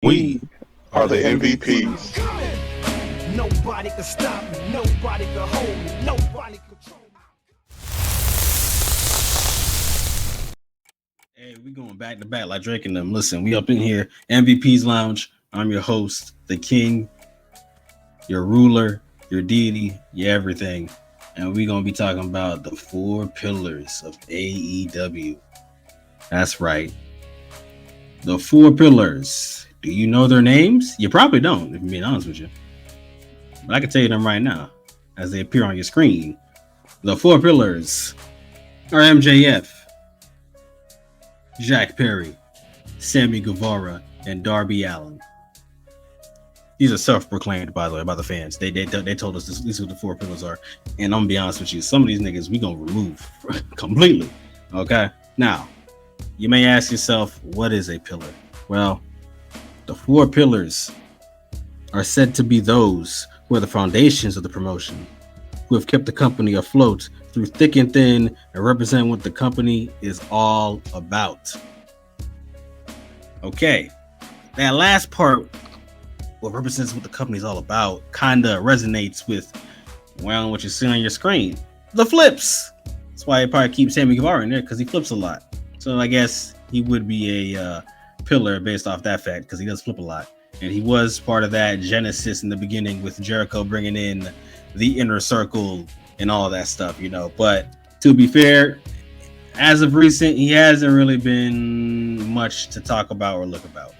We are the MVPs. Nobody can stop me, nobody can hold me, nobody control me. Hey, we going back to back like Drake and them. Listen, we up in here, MVP's Lounge. I'm your host, the king, your ruler, your deity, your everything. And we're going to be talking about the 4 pillars of AEW. That's right. The 4 pillars. Do you know their names? You probably don't, if I'm being honest with you. But I can tell you them right now as they appear on your screen. The 4 pillars are MJF, Jack Perry, Sammy Guevara, and Darby Allin. These are self-proclaimed, by the way, by the fans. They told us these are what the 4 pillars are. And I'm gonna be honest with you, some of these niggas we gonna remove completely. Okay? Now, you may ask yourself, what is a pillar? Well, the 4 pillars are said to be those who are the foundations of the promotion, who have kept the company afloat through thick and thin and represent what the company is all about. Okay, that last part, what represents what the company is all about, kind of resonates with, well, what you see on your screen. The flips. That's why I probably keep Sammy Guevara in there, because he flips a lot. So I guess he would be a pillar based off that fact, because he does flip a lot. And he was part of that genesis in the beginning with Jericho bringing in the inner circle and all that stuff, you know. But to be fair, as of recent, he hasn't really been much to talk about or look about.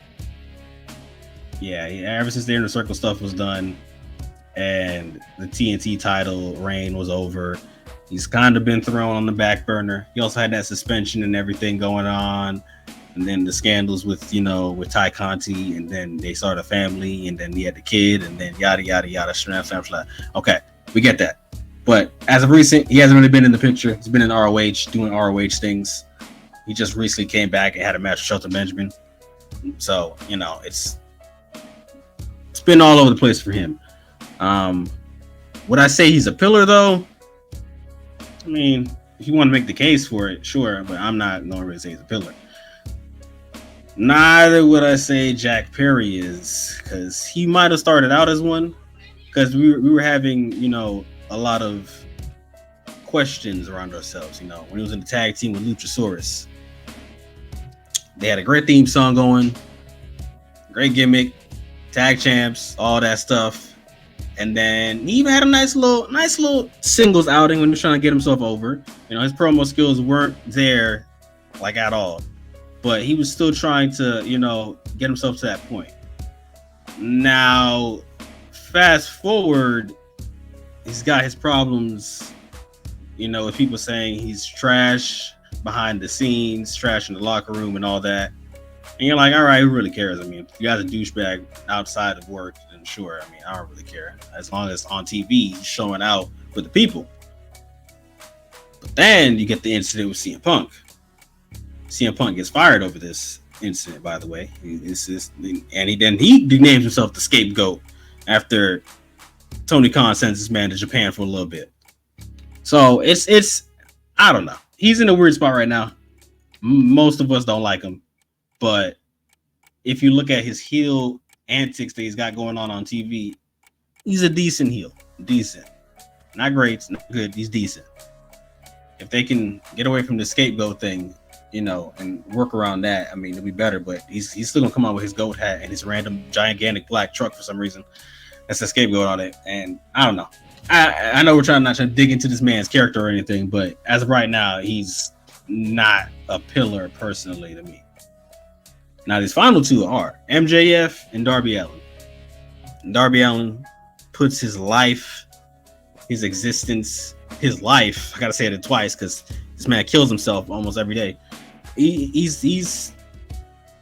Yeah, ever since the inner circle stuff was done and the TNT title reign was over, he's kind of been thrown on the back burner. He also had that suspension and everything going on. And then the scandals with, you know, with Ty Conti, and then they started a family, and then he had the kid, and then yada, yada, yada, okay, we get that. But as of recent, he hasn't really been in the picture. He's been in ROH, doing ROH things. He just recently came back and had a match with Shelton Benjamin. So, you know, it's been all over the place for him. Would I say he's a pillar, though? I mean, if you want to make the case for it, sure, but I'm not going to really say he's a pillar. Neither would I say Jack Perry is, because he might have started out as one, because we were having, you know, a lot of questions around ourselves, you know, when he was in the tag team with Luchasaurus. They had a great theme song going, great gimmick, tag champs, all that stuff. And then he even had a nice little singles outing when he was trying to get himself over. You know, his promo skills weren't there, like, at all. But he was still trying to, you know, get himself to that point. Now, fast forward, he's got his problems, you know, with people saying he's trash behind the scenes, trash in the locker room and all that. And you're like, all right, who really cares? I mean, if you guys a douchebag outside of work, then sure, I mean, I don't really care. As long as on TV, he's showing out for the people. But then you get the incident with CM Punk. CM Punk gets fired over this incident, by the way. He names himself the scapegoat after Tony Khan sends this man to Japan for a little bit. So it's I don't know. He's in a weird spot right now. Most of us don't like him, but if you look at his heel antics that he's got going on TV, he's a decent heel. Decent. Not great, not good. He's decent. If they can get away from the scapegoat thing, you know, and work around that, I mean, it'll be better. But he's still gonna come out with his goat hat and his random gigantic black truck for some reason. That's the scapegoat on it. And I don't know. I know we're not trying to dig into this man's character or anything, but as of right now, he's not a pillar personally to me. Now, these final 2 are MJF and Darby Allin. And Darby Allin puts his life, his existence, his life. I gotta say it twice because this man kills himself almost every day. He's the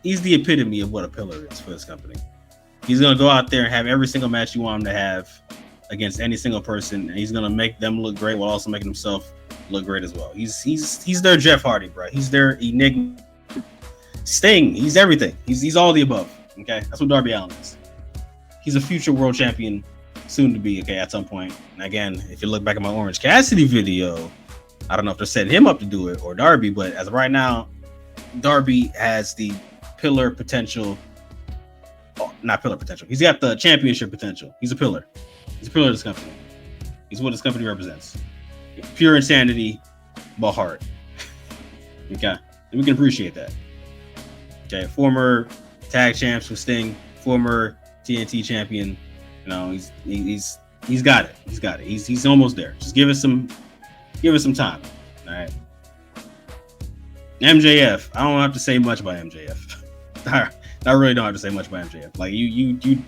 epitome of what a pillar is for this company. He's gonna go out there and have every single match you want him to have against any single person, and he's gonna make them look great while also making himself look great as well. He's their Jeff Hardy, bro. He's their Enigma, Sting. He's everything. He's all the above. Okay, that's what Darby Allin is. He's a future world champion, soon to be. Okay, at some point. And again, if you look back at my Orange Cassidy video, I don't know if they're setting him up to do it or Darby, but as of right now, Darby has the pillar potential not pillar potential. He's got the championship potential. He's a pillar. He's a pillar of this company. He's what this company represents. Pure insanity, but heart. Okay, and we can appreciate that. Okay, former tag champs with Sting, former TNT champion. You know, he's got it. He's got it. He's almost there. Just give us some time. All right. MJF. I don't have to say much about MJF. I really don't have to say much about MJF. Like you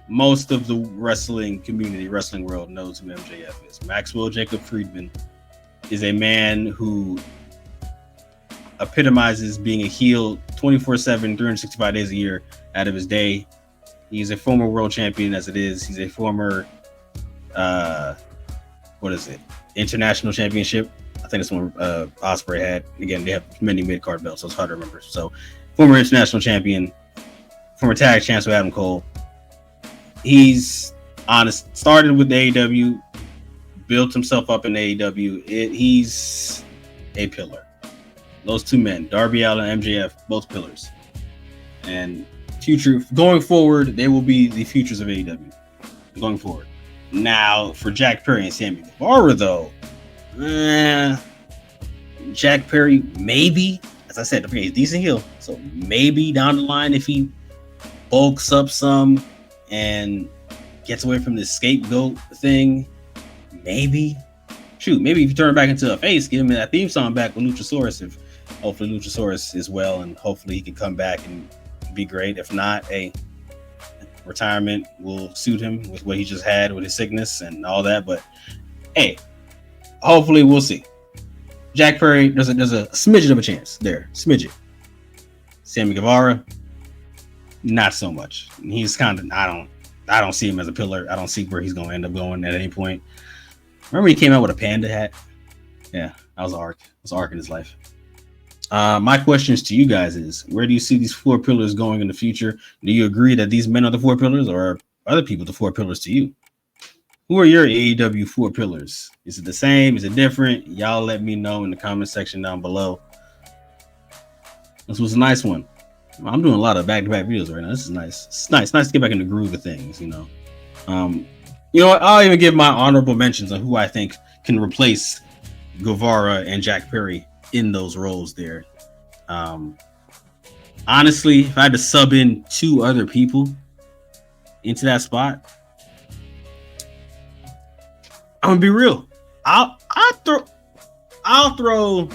most of the wrestling community, wrestling world knows who MJF is. Maxwell Jacob Friedman is a man who epitomizes being a heel 24/7, 365 days a year out of his day. He's a former world champion as it is. He's a former international championship. I think it's one Ospreay had. Again, they have many mid-card belts, so it's hard to remember. So former international champion, former tag champs with Adam Cole. He's honest, started with the AEW, built himself up in AEW. He's a pillar. Those two men, Darby Allin, MJF, both pillars. And future going forward, they will be the futures of AEW going forward. Now, for Jack Perry and Sammy Guevara, though, Jack Perry, maybe, as I said, he's a decent heel. So maybe down the line, if he bulks up some and gets away from this scapegoat thing, maybe if you turn it back into a face, give him that theme song back with Luchasaurus. If hopefully Luchasaurus is well and hopefully he can come back and be great. If not, retirement will suit him with what he just had with his sickness and all that. But hey, hopefully we'll see. Jack Perry, there's a smidgen of a chance there. Smidgen. Sammy Guevara, not so much. He's kind of, I don't see him as a pillar. I don't see where he's going to end up going at any point. Remember he came out with a panda hat? Yeah, that was an arc. It was an arc in his life. My questions to you guys is, where do you see these four pillars going in the future? Do you agree that these men are the four pillars, or are other people the four pillars to you? Who are your AEW four pillars? Is it the same? Is it different? Y'all let me know in the comment section down below. This was a nice one. I'm doing a lot of back-to-back videos right now. This is nice. It's nice to get back in the groove of things, you know. You know what? I'll even give my honorable mentions on who I think can replace Guevara and Jack Perry in those roles there. Honestly, if I had to sub in two other people into that spot, I'm gonna be real. I'll throw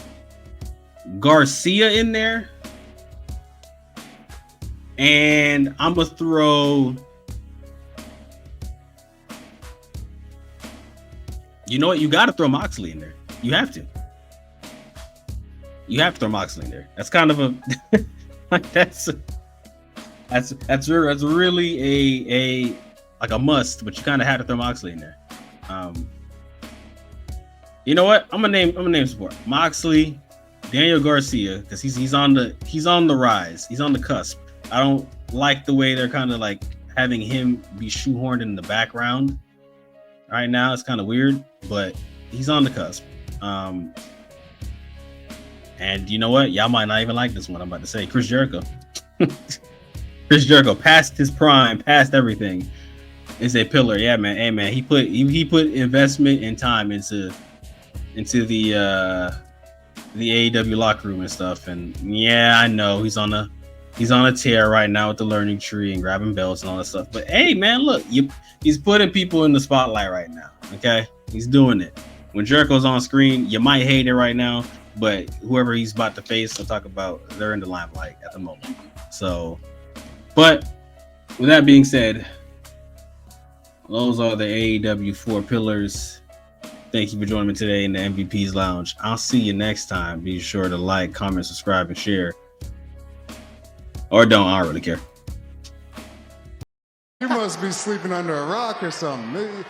Garcia in there, and I'm gonna throw. You know what? You got to throw Moxley in there. You have to. You have to throw Moxley in there. That's kind of a like that's really a like a must, but you kind of had to throw Moxley in there. You know what? I'm gonna name support Moxley, Daniel Garcia, because he's on the rise. He's on the cusp. I don't like the way they're kind of like having him be shoehorned in the background right now. It's kind of weird, but he's on the cusp. And you know what? Y'all might not even like this one I'm about to say. Chris Jericho. Chris Jericho, past his prime, past everything, is a pillar. Yeah, man. Hey, man. He put investment and time into the AEW locker room and stuff. And yeah, I know he's on a tear right now with the learning tree and grabbing belts and all that stuff. But hey, man, look, he's putting people in the spotlight right now. Okay, he's doing it. When Jericho's on screen, you might hate it right now, but whoever he's about to face, I'll talk about, they're in the limelight at the moment. So, but with that being said, those are the AEW four pillars. Thank you for joining me today in the MVP's Lounge. I'll see you next time. Be sure to like, comment, subscribe, and share. Or don't. I don't really care. You must be sleeping under a rock or something.